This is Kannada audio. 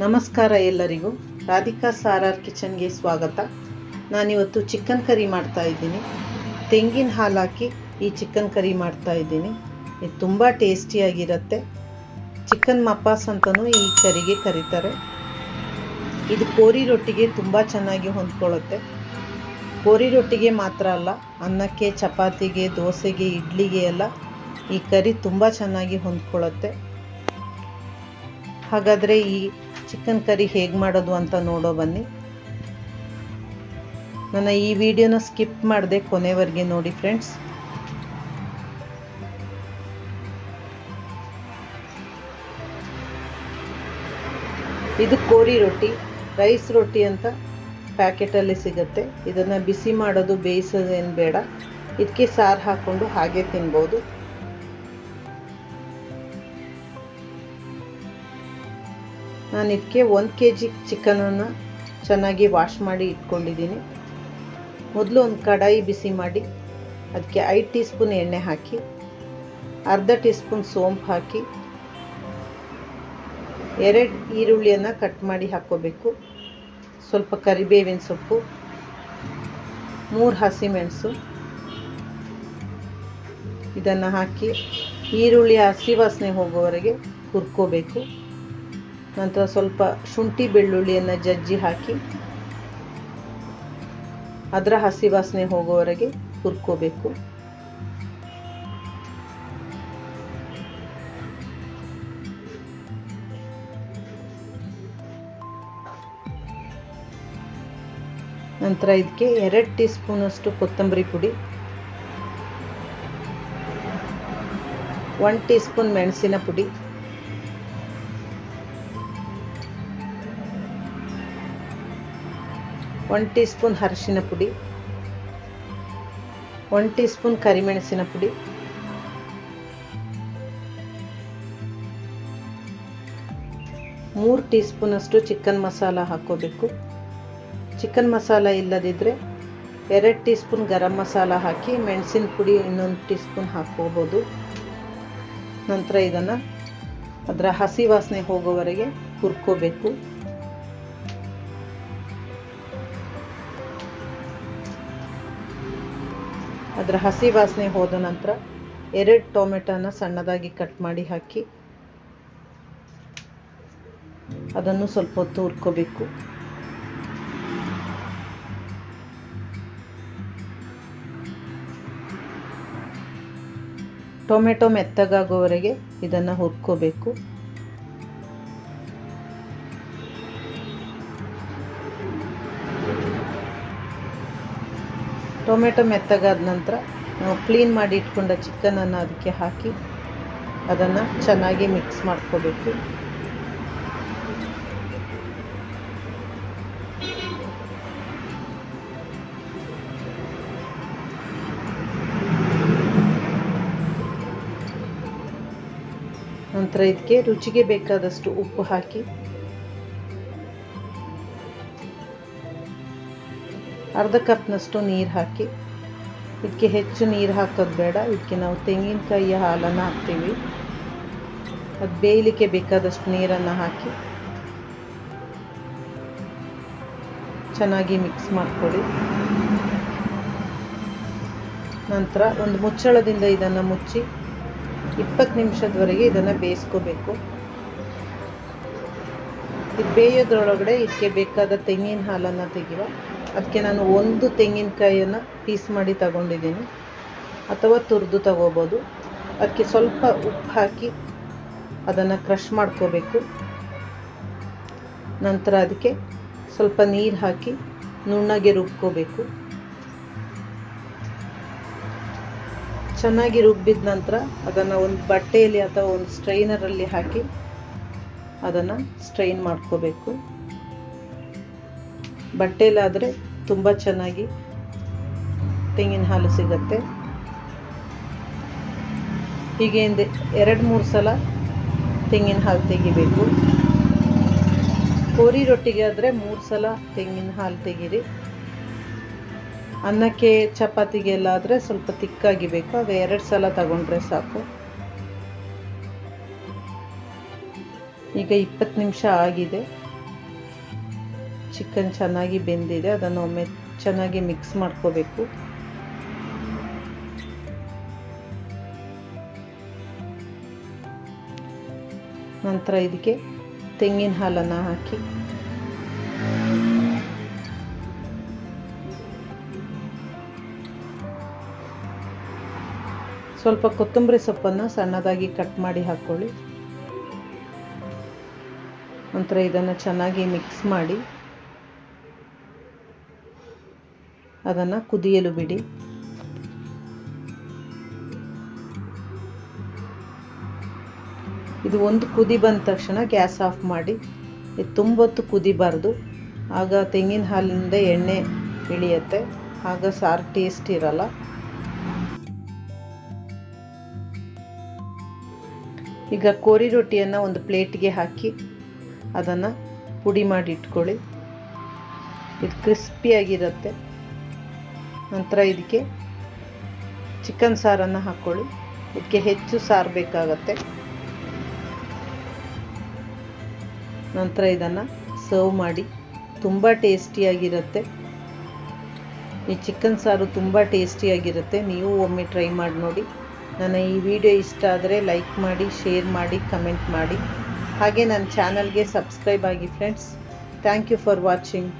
ನಮಸ್ಕಾರ ಎಲ್ಲರಿಗೂ. ರಾಧಿಕಾಸ್ RR ಕಿಚನ್ಗೆ ಸ್ವಾಗತ. ನಾನಿವತ್ತು ಚಿಕನ್ ಕರಿ ಮಾಡ್ತಾ ಇದ್ದೀನಿ. ತೆಂಗಿನ ಹಾಲು ಹಾಕಿ ಈ ಚಿಕನ್ ಕರಿ ಮಾಡ್ತಾ ಇದ್ದೀನಿ. ಇದು ತುಂಬ ಟೇಸ್ಟಿಯಾಗಿರುತ್ತೆ. ಚಿಕನ್ ಮಪ್ಪಾಸ್ ಅಂತಲೂ ಈ ಕರಿಗೆ ಕರೀತಾರೆ. ಇದು ಕೋರಿ ರೊಟ್ಟಿಗೆ ತುಂಬ ಚೆನ್ನಾಗಿ ಹೊಂದ್ಕೊಳ್ಳುತ್ತೆ. ಕೋರಿ ರೊಟ್ಟಿಗೆ ಮಾತ್ರ ಅಲ್ಲ, ಅನ್ನಕ್ಕೆ, ಚಪಾತಿಗೆ, ದೋಸೆಗೆ, ಇಡ್ಲಿಗೆ ಎಲ್ಲ ಈ ಕರಿ ತುಂಬ ಚೆನ್ನಾಗಿ ಹೊಂದ್ಕೊಳ್ಳುತ್ತೆ. ಹಾಗಾದರೆ ಈ ಚಿಕನ್ ಕರಿ ಹೇಗೆ ಮಾಡೋದು ಅಂತ ನೋಡೋ ಬನ್ನಿ. ನನ್ನ ಈ ವಿಡಿಯೋನ ಸ್ಕಿಪ್ ಮಾಡದೆ ಕೊನೆವರೆಗೆ ನೋಡಿ ಫ್ರೆಂಡ್ಸ್. ಇದು ಕೋರಿ ರೊಟ್ಟಿ, ರೈಸ್ ರೊಟ್ಟಿ ಅಂತ ಪ್ಯಾಕೆಟಲ್ಲಿ ಸಿಗುತ್ತೆ. ಇದನ್ನು ಬಿಸಿ ಮಾಡೋದು, ಬೇಯಿಸೋದೇನು ಬೇಡ. ಇದಕ್ಕೆ ಸಾರು ಹಾಕ್ಕೊಂಡು ಹಾಗೆ ತಿನ್ಬೋದು. ನಾನು ಇದಕ್ಕೆ 1 kg ಚಿಕನನ್ನು ಚೆನ್ನಾಗಿ ವಾಶ್ ಮಾಡಿ ಇಟ್ಕೊಂಡಿದ್ದೀನಿ. ಮೊದಲು ಒಂದು ಕಡಾಯಿ ಬಿಸಿ ಮಾಡಿ ಅದಕ್ಕೆ 5 ಟೀ ಸ್ಪೂನ್ ಎಣ್ಣೆ ಹಾಕಿ, ಅರ್ಧ ಟೀ ಸ್ಪೂನ್ ಸೋಂಪು ಹಾಕಿ, 2 ಈರುಳ್ಳಿಯನ್ನು ಕಟ್ ಮಾಡಿ ಹಾಕ್ಕೋಬೇಕು, ಸ್ವಲ್ಪ ಕರಿಬೇವಿನ ಸೊಪ್ಪು, 3 ಹಸಿಮೆಣಸು ಇದನ್ನು ಹಾಕಿ ಈರುಳ್ಳಿ ಹಸಿ ವಾಸನೆ ಹೋಗೋವರೆಗೆ ಹುರ್ಕೋಬೇಕು. ನಂತರ ಸ್ವಲ್ಪ ಶುಂಠಿ ಬೆಳ್ಳುಳ್ಳಿಯನ್ನು ಜಜ್ಜಿ ಹಾಕಿ ಅದರ ಹಸಿ ವಾಸನೆ ಹೋಗೋವರೆಗೆ ಹುರ್ಕೋಬೇಕು. ನಂತರ ಇದಕ್ಕೆ 2 ಟೀ ಸ್ಪೂನಷ್ಟು ಕೊತ್ತಂಬರಿ ಪುಡಿ, 1 ಟೀ ಸ್ಪೂನ್ ಮೆಣಸಿನ ಪುಡಿ, 1 ಟೀ ಸ್ಪೂನ್ ಅರಿಶಿನ ಪುಡಿ, 1 ಟೀ ಸ್ಪೂನ್ ಕರಿಮೆಣಸಿನ ಪುಡಿ, 3 ಟೀ ಸ್ಪೂನಷ್ಟು ಚಿಕನ್ ಮಸಾಲ ಹಾಕ್ಕೋಬೇಕು. ಚಿಕನ್ ಮಸಾಲ ಇಲ್ಲದಿದ್ದರೆ 2 ಟೀ ಸ್ಪೂನ್ ಗರಂ ಮಸಾಲ ಹಾಕಿ, ಮೆಣಸಿನ ಪುಡಿ 1 ಟೀ ಸ್ಪೂನ್ ಹಾಕ್ಕೋಬೋದು. ನಂತರ ಇದನ್ನು ಅದರ ಹಸಿ ವಾಸನೆ ಹೋಗೋವರೆಗೆ ಹುರ್ಕೋಬೇಕು. ಅದರ ಹಸಿ ವಾಸನೆ ಹೋದ ನಂತರ 2 ಟೊಮೆಟೊನ ಸಣ್ಣದಾಗಿ ಕಟ್ ಮಾಡಿ ಹಾಕಿ ಅದನ್ನು ಸ್ವಲ್ಪ ಹೊತ್ತು ಹುರ್ಕೋಬೇಕು. ಟೊಮೆಟೊ ಮೆತ್ತಗಾಗೋವರೆಗೆ ಇದನ್ನು ಹುರ್ಕೋಬೇಕು. ಟೊಮೆಟೊ ಮೆತ್ತಗಾದ ನಂತರ ನಾವು ಕ್ಲೀನ್ ಮಾಡಿ ಇಟ್ಕೊಂಡ ಚಿಕನನ್ನು ಅದಕ್ಕೆ ಹಾಕಿ ಅದನ್ನು ಚೆನ್ನಾಗಿ ಮಿಕ್ಸ್ ಮಾಡ್ಕೋಬೇಕು. ನಂತರ ಇದಕ್ಕೆ ರುಚಿಗೆ ಬೇಕಾದಷ್ಟು ಉಪ್ಪು ಹಾಕಿ, ಅರ್ಧ ಕಪ್ನಷ್ಟು ನೀರು ಹಾಕಿ. ಇದಕ್ಕೆ ಹೆಚ್ಚು ನೀರು ಹಾಕೋದು ಬೇಡ. ಇದಕ್ಕೆ ನಾವು ತೆಂಗಿನಕಾಯಿಯ ಹಾಲನ್ನು ಹಾಕ್ತೀವಿ. ಅದು ಬೇಯಲಿಕ್ಕೆ ಬೇಕಾದಷ್ಟು ನೀರನ್ನು ಹಾಕಿ ಚೆನ್ನಾಗಿ ಮಿಕ್ಸ್ ಮಾಡಿಕೊಡಿ. ನಂತರ ಒಂದು ಮುಚ್ಚಳದಿಂದ ಇದನ್ನು ಮುಚ್ಚಿ 20 ನಿಮಿಷದವರೆಗೆ ಇದನ್ನು ಬೇಯಿಸ್ಕೋಬೇಕು. ಇದು ಬೇಯೋದ್ರೊಳಗಡೆ ಇದಕ್ಕೆ ಬೇಕಾದ ತೆಂಗಿನ ಹಾಲನ್ನು ತೆಗೆಯುವ. ಅದಕ್ಕೆ ನಾನು 1 ತೆಂಗಿನಕಾಯಿಯನ್ನು ಪೀಸ್ ಮಾಡಿ ತಗೊಂಡಿದ್ದೀನಿ, ಅಥವಾ ತುರಿದು ತಗೋಬೋದು. ಅದಕ್ಕೆ ಸ್ವಲ್ಪ ಉಪ್ಪು ಹಾಕಿ ಅದನ್ನು ಕ್ರಷ್ ಮಾಡ್ಕೋಬೇಕು. ನಂತರ ಅದಕ್ಕೆ ಸ್ವಲ್ಪ ನೀರು ಹಾಕಿ ನುಣ್ಣಗೆ ರುಬ್ಕೋಬೇಕು. ಚೆನ್ನಾಗಿ ರುಬ್ಬಿದ ನಂತರ ಅದನ್ನು ಒಂದು ಬಟ್ಟೆಯಲ್ಲಿ ಅಥವಾ ಒಂದು ಸ್ಟ್ರೈನರಲ್ಲಿ ಹಾಕಿ ಅದನ್ನು ಸ್ಟ್ರೈನ್ ಮಾಡ್ಕೋಬೇಕು. ಬಟ್ಟೆಯಲ್ಲಾದರೆ ತುಂಬ ಚೆನ್ನಾಗಿ ತೆಂಗಿನ ಹಾಲು ಸಿಗುತ್ತೆ. ಹೀಗೆ 2-3 ಸಲ ತೆಂಗಿನ ಹಾಲು ತೆಗಿಬೇಕು. ಕೋರಿ ರೊಟ್ಟಿಗೆ ಆದರೆ 3 ಸಲ ತೆಂಗಿನ ಹಾಲು ತೆಗೀರಿ. ಅನ್ನಕ್ಕೆ, ಚಪಾತಿಗೆಲ್ಲ ಆದರೆ ಸ್ವಲ್ಪ ತಿಕ್ಕಾಗಿ ಬೇಕು, ಅದು 2 ಸಲ ತಗೊಂಡ್ರೆ ಸಾಕು. ಈಗ 20 ನಿಮಿಷ ಆಗಿದೆ. ಚಿಕನ್ ಚೆನ್ನಾಗಿ ಬೆಂದಿದೆ. ಅದನ್ನು ಒಮ್ಮೆ ಚೆನ್ನಾಗಿ ಮಿಕ್ಸ್ ಮಾಡ್ಕೋಬೇಕು. ನಂತರ ಇದಕ್ಕೆ ತೆಂಗಿನ ಹಾಲನ್ನು ಹಾಕಿ ಸ್ವಲ್ಪ ಕೊತ್ತಂಬರಿ ಸೊಪ್ಪನ್ನು ಸಣ್ಣದಾಗಿ ಕಟ್ ಮಾಡಿ ಹಾಕ್ಕೊಳ್ಳಿ. ನಂತರ ಇದನ್ನು ಚೆನ್ನಾಗಿ ಮಿಕ್ಸ್ ಮಾಡಿ ಅದನ್ನು ಕುದಿಯಲು ಬಿಡಿ. ಇದು ಒಂದು ಕುದಿ ಬಂದ ತಕ್ಷಣ ಗ್ಯಾಸ್ ಆಫ್ ಮಾಡಿ. ಇದು ತುಂಬ ಹೊತ್ತು ಕುದಿಬಾರ್ದು, ಆಗ ತೆಂಗಿನ ಹಾಲಿನಿಂದ ಎಣ್ಣೆ ಇಳಿಯುತ್ತೆ, ಆಗ ಸಾರು ಟೇಸ್ಟ್ ಇರಲ್ಲ. ಈಗ ಕೋರಿ ರೊಟ್ಟಿಯನ್ನು ಒಂದು ಪ್ಲೇಟ್ಗೆ ಹಾಕಿ ಅದನ್ನು ಪುಡಿ ಮಾಡಿ ಇಟ್ಕೊಳ್ಳಿ. ಇದು ಕ್ರಿಸ್ಪಿಯಾಗಿರುತ್ತೆ. ನಂತರ ಇದಕ್ಕೆ ಚಿಕನ್ ಸಾರನ್ನು ಹಾಕ್ಕೊಳ್ಳಿ. ಇದಕ್ಕೆ ಹೆಚ್ಚು ಸಾರು ಬೇಕಾಗತ್ತೆ. ನಂತರ ಇದನ್ನು ಸರ್ವ್ ಮಾಡಿ. ತುಂಬ ಟೇಸ್ಟಿಯಾಗಿರುತ್ತೆ. ಈ ಚಿಕನ್ ಸಾರು ತುಂಬ ಟೇಸ್ಟಿಯಾಗಿರುತ್ತೆ. ನೀವು ಒಮ್ಮೆ ಟ್ರೈ ಮಾಡಿ ನೋಡಿ. ನನ್ನ ಈ ವಿಡಿಯೋ ಇಷ್ಟ ಆದರೆ ಲೈಕ್ ಮಾಡಿ, ಶೇರ್ ಮಾಡಿ, ಕಮೆಂಟ್ ಮಾಡಿ. ಹಾಗೆ ನನ್ನ ಚಾನಲ್ಗೆ ಸಬ್ಸ್ಕ್ರೈಬ್ ಆಗಿ friends. Thank you for watching.